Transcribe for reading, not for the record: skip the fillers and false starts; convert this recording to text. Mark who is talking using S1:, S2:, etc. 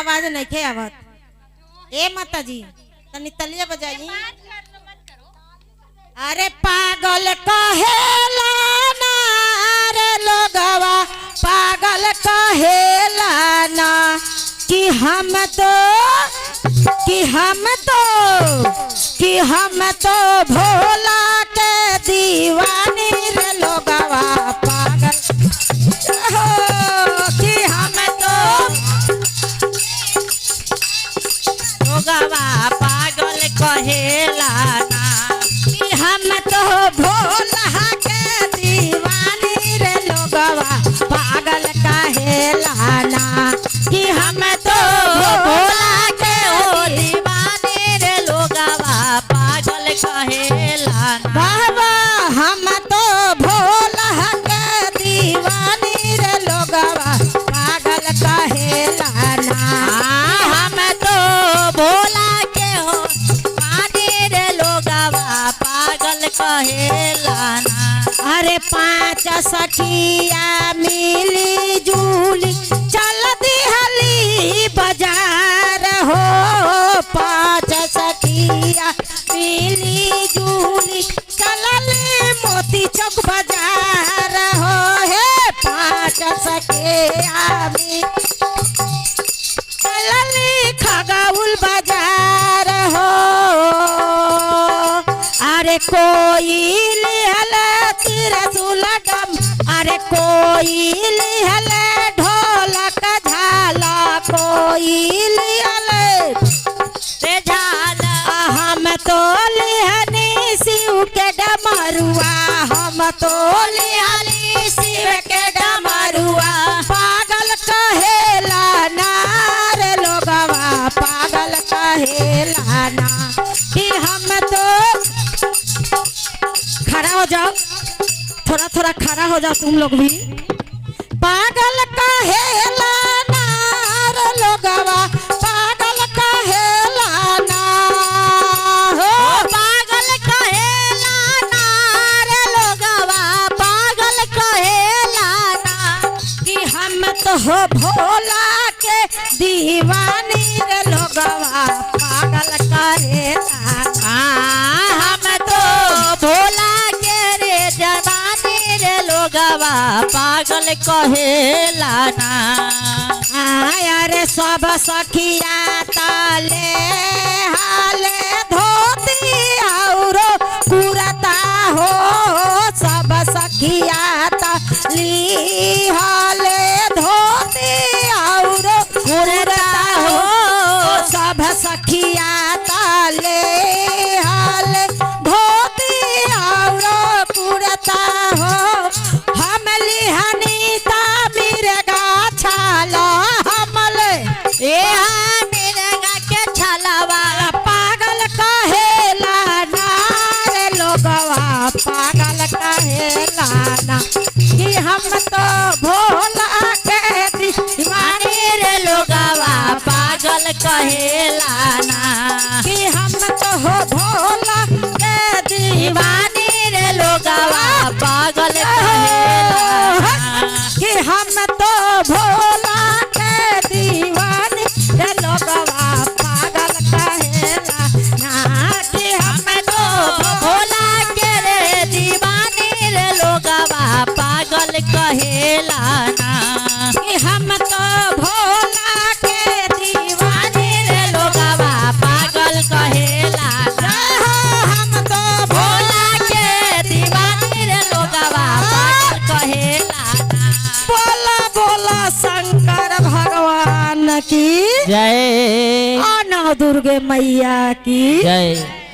S1: आवाज नहीं खे आवत। ए माता जी तनी तलिया बजाई। अरे पागल कहेला ना रे लोगवा, पागल कहेला ना कि हम तो भोला के दीवानी रे लोगवा पागल कि हम तो लोगवा पागल कहेला ना कि हम तो भोला के दीवानी रे लोगवा पागल कहेला ना कि हम तो भोला के दीवानी रे लोगवा पागल कहेला ना। बाबा हम तो भोला के दीवानी रे लोगवा पागल कहेला ना। हम तो भोला के हो दीवानी रे लोगवा पागल कहेला ना। अरे पांच सखिया मिली जुली चल दिहली बाजार हो, पांच सखिया मिली जुली चलली मोती चौक बाजार हो। हे पांच सखिया चलली खगाउल बाजार हो। अरे कोई लिहल तिरसुल डम, अरे कोई लिहल ढोलक झाला, कोई लिहल रे झाला। हम तो लिहनी शिव के डमरुआ, हम तो लिहनी शिव के डमरुआ पागल कहेला ना रे लोगवा पागल कहेला ना कि हम तो। खड़ा हो जाओ, थोड़ा थोड़ा खड़ा हो जाओ तुम लोग भी। पागल कहेला ना रे लोगवा पागल कहेला ना हो, पागल कहेला ना रे लोगवा पागल कहेला ना कि हम तो हो भोला के दीवानी रे लोगवा पागल कहेला ना। हम तो भोला के रे जवानी रे लोगवा पागल कहेला ना। अरे सब सखिया ताले हाले धोती और कुरता हो, सब सखिया ताली हाले धोती और कुरता हो, सब सखिया ताले हाले धोती और कुरता हो। हम लिहनी ता मिर्गा छाला, हमल ए मिर्गा के छालावा पागल कहेला ना रे लोगवा पागल कहेला ना कि हम तो भोला के दीवानी रे लोगवा पागल कहेला ना कि हम तो हो भोला के दीवानी रे लोगवा पागल कहेला कि हम तो भोला के दीवानी रे लोगवा पागल कहेला ना कि हम तो भोला के रे दीवानी रे लोगवा पागल कहेला ना कि हम तो भोला के दीवानी रे लोगवा पागल कहेला ना। हम तो भोला के दीवानी रे लोगवा पागल कहेला ना। बोला बोला शंकर भगवान की
S2: जय,
S1: और नौ दुर्गे मैया की
S2: जय।